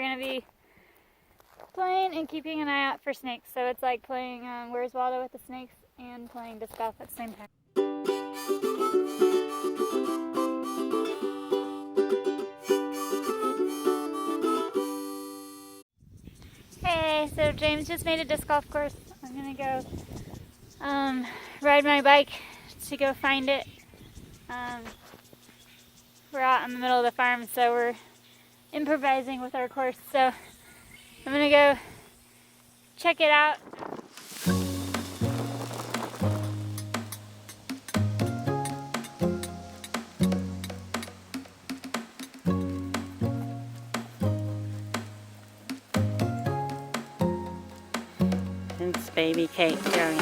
going to be playing and keeping an eye out for snakes. So it's like playing Where's Waldo with the snakes and playing disc golf at the same time. Hey, so James just made a disc golf course. I'm going to go ride my bike to go find it. We're out in the middle of the farm, so we're improvising with our course. So I'm gonna go check it out. It's baby Kate going.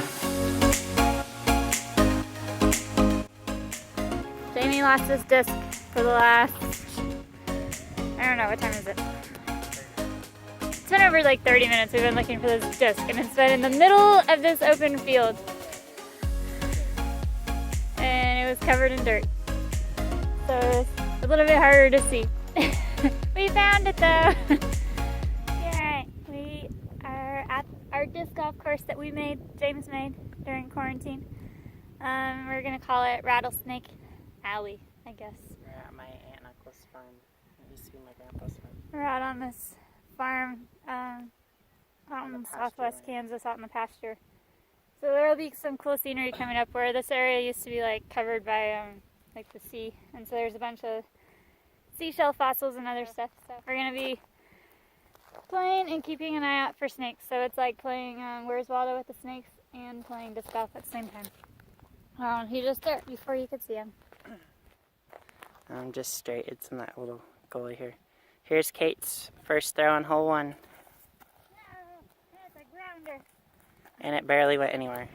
Jamie lost his disc for the last, I don't know, what time is it? It's been over like 30 minutes we've been looking for this disc, and it's been in the middle of this open field. And it was covered in dirt. So it's a little bit harder to see. We found it though. Alright, we are at our disc golf course that James made during quarantine. We're gonna call it Rattlesnake Alley, I guess. We're at my Aunt and Uncle's farm. It used to be my grandpa's farm. We're out on this farm out in southwest Kansas, out in the pasture. So there will be some cool scenery coming up where this area used to be like covered by like the sea, and so there's a bunch of seashell fossils and other stuff. So we're gonna be playing and keeping an eye out for snakes. So it's like playing Where's Waldo with the snakes and playing disc golf at the same time. He just there before you could see him. Just straight. It's in that little gully here. Here's Kate's first throw on hole 1. No, that's a grounder. And it barely went anywhere.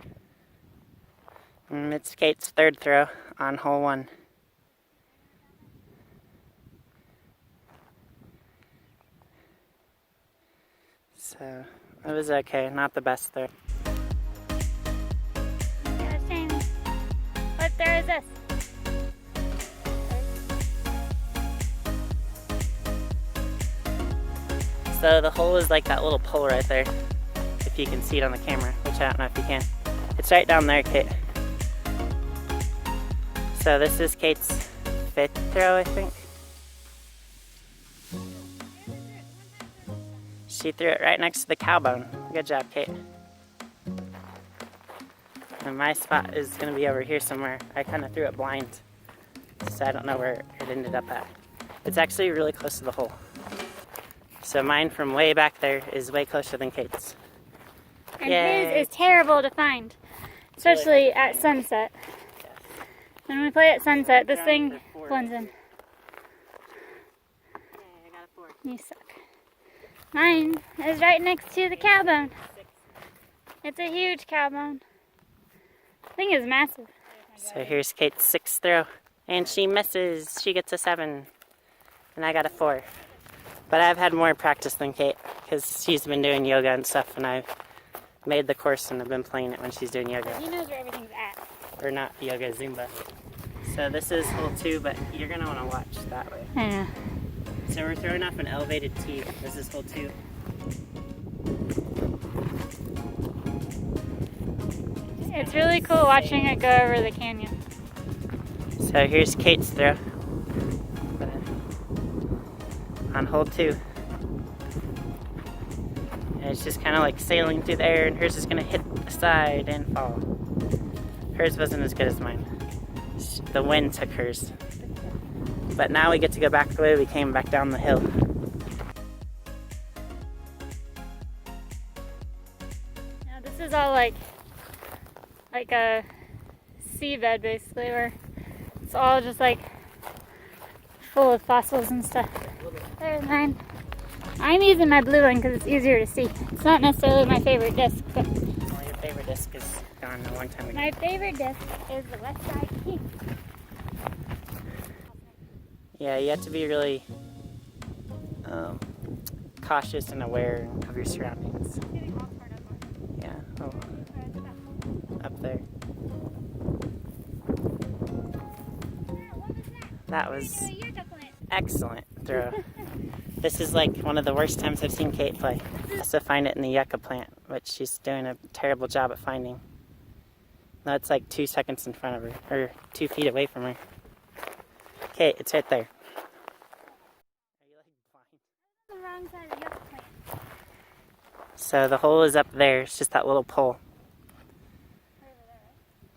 It's Kate's third throw on hole 1. So it was okay, not the best throw. Here's Jamie. What throw is this? So the hole is like that little pole right there, if you can see it on the camera, which I don't know if you can. It's right down there, Kate. So this is Kate's 5th throw, I think. She threw it right next to the cow bone. Good job, Kate. And my spot is going to be over here somewhere. I kind of threw it blind, so I don't know where it ended up at. It's actually really close to the hole. So mine from way back there is way closer than Kate's. And his is terrible to find, especially at sunset. Yes. When we play at sunset, this thing blends in. I got a 4. You suck. Mine is right next to the cow bone. It's a huge cow bone. The thing is massive. So here's Kate's 6th throw, and she misses. She gets a 7, and I got a 4. But I've had more practice than Kate, because she's been doing yoga and stuff, and I've made the course and I've been playing it when she's doing yoga. He knows where everything's at. Or not yoga, Zumba. So this is hole 2, but you're going to want to watch that way. I know. So we're throwing off an elevated tee. This is hole 2. It's really cool watching it go over the canyon. So here's Kate's throw. On hole 2. And it's just kind of like sailing through the air, and hers is going to hit the side and fall. Hers wasn't as good as mine. The wind took hers. But now we get to go back the way we came back down the hill. Now this is all like a seabed basically, where it's all just like full of fossils and stuff. There's mine. I'm using my blue one because it's easier to see. It's not necessarily my favorite disc, but Well, your favorite disc is gone a long time ago. my favorite disc is the West Side King. Yeah, you have to be really cautious and aware of your surroundings. Yeah, oh, up there. That was excellent throw. This is like one of the worst times I've seen Kate play. Has to find it in the yucca plant, which she's doing a terrible job at finding. No, it's like 2 seconds in front of her, or 2 feet away from her. Kate, it's right there. Are you like blind? The wrong side of the yucca plant. So the hole is up there. It's just that little pole.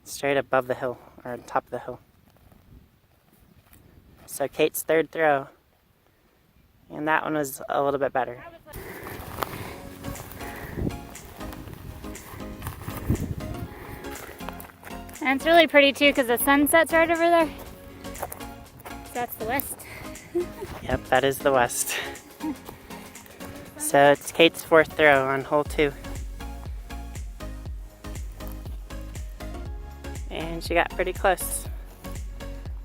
Straight above the hill, or on top of the hill. So Kate's third throw. And that one was a little bit better. And it's really pretty too because the sunset's right over there. So that's the west. Yep, that is the west. So it's Kate's fourth throw on hole 2. And she got pretty close.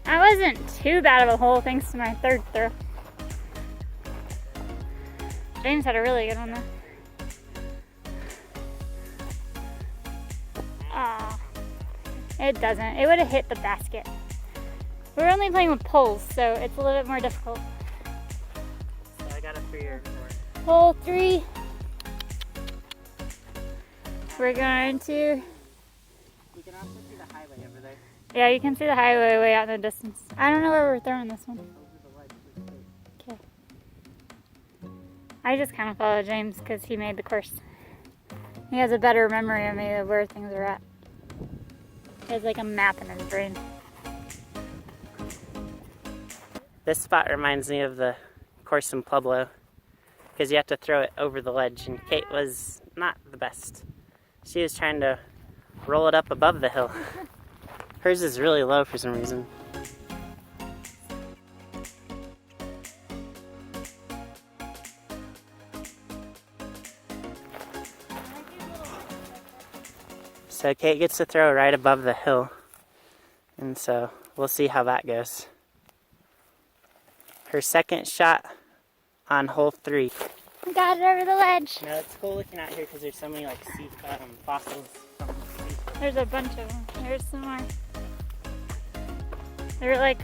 That wasn't too bad of a hole thanks to my third throw. James had a really good one though. Aw. It doesn't. It would have hit the basket. We're only playing with poles, so it's a little bit more difficult. So I got a 3 or 4. Hole 3. We're going to... You can also see the highway over there. Yeah, you can see the highway way out in the distance. I don't know where we're throwing this one. Over the ledge. Okay. I just kind of follow James because he made the course. He has a better memory of me of where things are at. He has like a map in his brain. This spot reminds me of the course in Pueblo because you have to throw it over the ledge, and Kate was not the best. She was trying to roll it up above the hill. Hers is really low for some reason. So Kate gets to throw right above the hill, and so we'll see how that goes. Her second shot on hole 3. We got it over the ledge. Now it's cool looking out here because there's so many like sea fossils. There's a bunch of them. There's some more. They're like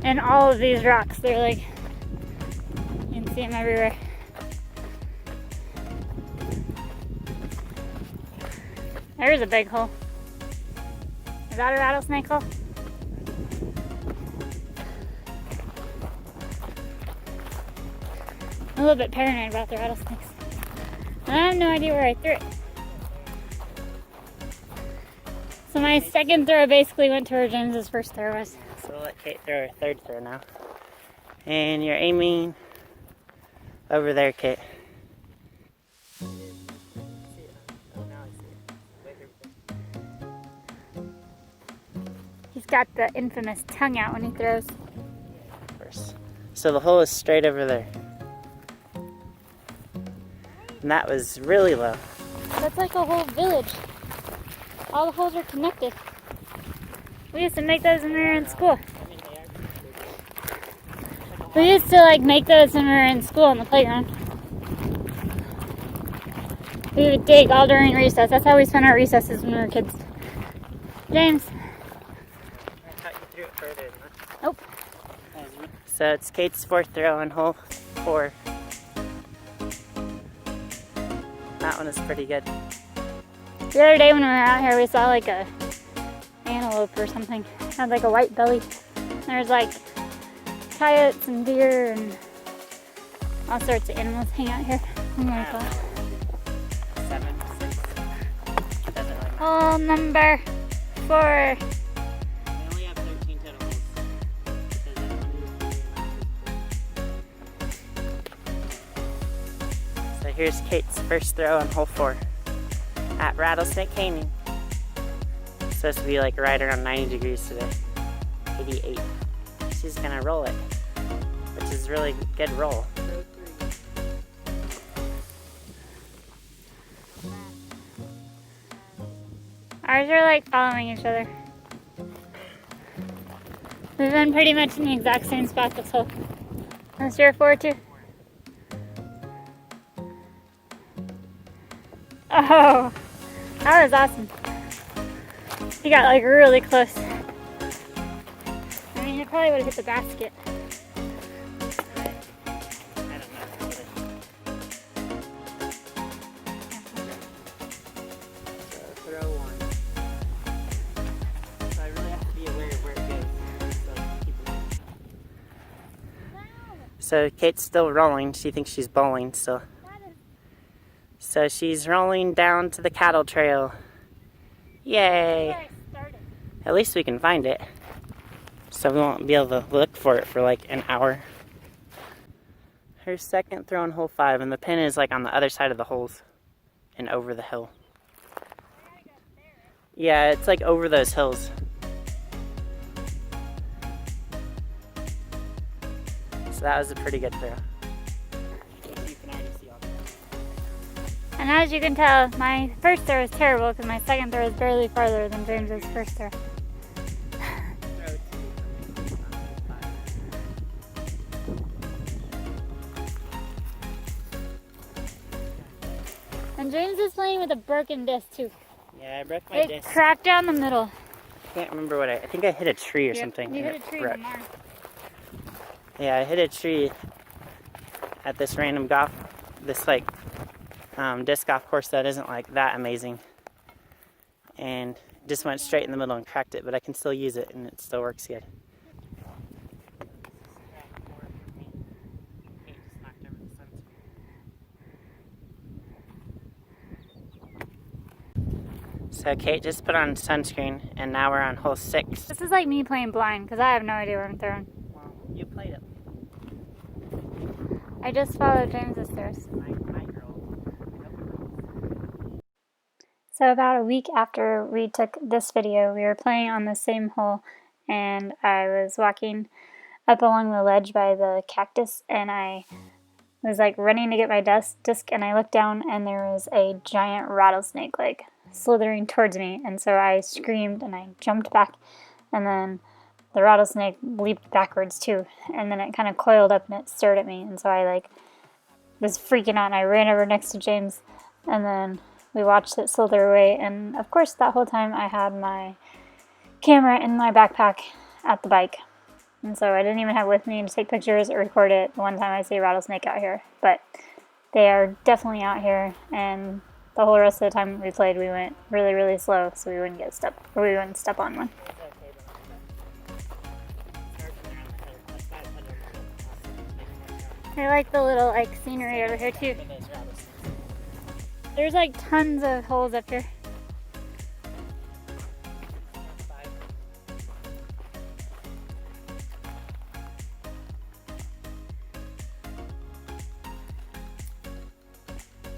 in all of these rocks. They're like, you can see them everywhere. There's a big hole. Is that a rattlesnake hole? I'm a little bit paranoid about the rattlesnakes. I have no idea where I threw it. So my second throw basically went to where James's first throw was. So we'll let Kate throw her third throw now. And you're aiming over there, Kate. He's got the infamous tongue out when he throws. So the hole is straight over there. And that was really low. That's like a whole village. All the holes are connected. We used to make those when we were in school. We used to like make those when we were in school on the playground. We would dig all during recess. That's how we spent our recesses when we were kids. James. I thought you threw it further than that. Nope. So it's Kate's fourth throw on hole 4. That one is pretty good. The other day when we were out here, we saw like a antelope or something. It had like a white belly. There's like coyotes and deer and all sorts of animals hang out here. Oh my god. 7, 6, 7. Hole number 4. We only have 13 total holes. So here's Kate's first throw on hole 4 at Rattlesnake Canyon. It's supposed to be like right around 90 degrees today. 88. She's gonna roll it, which is really good roll. Ours are like following each other. We've been pretty much in the exact same spot this hole. That's your 4 too? Oh, that was awesome. He got like really close. I mean, it probably would have hit the basket. I don't So Kate's still rolling. She thinks she's bowling still. So she's rolling down to the cattle trail. Yay! At least we can find it. So we won't be able to look for it for like an hour. Her second throw on hole 5, and the pin is like on the other side of the holes and over the hill. Yeah, it's like over those hills. So that was a pretty good throw. And as you can tell, my first throw is terrible because my second throw is barely farther than James's first throw. And James is playing with a broken disc too. Yeah, I broke my It disc. cracked down the middle. I can't remember what I think I hit a tree or something. You hit a tree in Mark. Yeah, I hit a tree at this random disc golf course that isn't like that amazing. And just went straight in the middle and cracked it, but I can still use it and it still works good. So Kate just put on sunscreen, and now we're on hole 6. This is like me playing blind because I have no idea where I'm throwing. Well, you played it. I just followed James's throws. My girl. So about a week after we took this video, we were playing on the same hole, and I was walking up along the ledge by the cactus, and I was like running to get my disc, and I looked down, and there was a giant rattlesnake like slithering towards me, and so I screamed and I jumped back, and then the rattlesnake leaped backwards too, and then it kind of coiled up and it stared at me, and so I like was freaking out and I ran over next to James, and then we watched it slither away, and of course that whole time I had my camera in my backpack at the bike, and so I didn't even have it with me to take pictures or record it the one time I see a rattlesnake out here, but they are definitely out here, and the whole rest of the time we played, we went really, really slow so we wouldn't get stuck, or we wouldn't step on one. I like the little like scenery over here too. There's like tons of holes up here.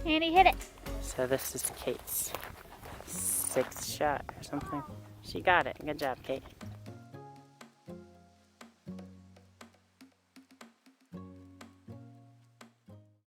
And he hit it. So this is Kate's 6th shot or something. She got it. Good job, Kate.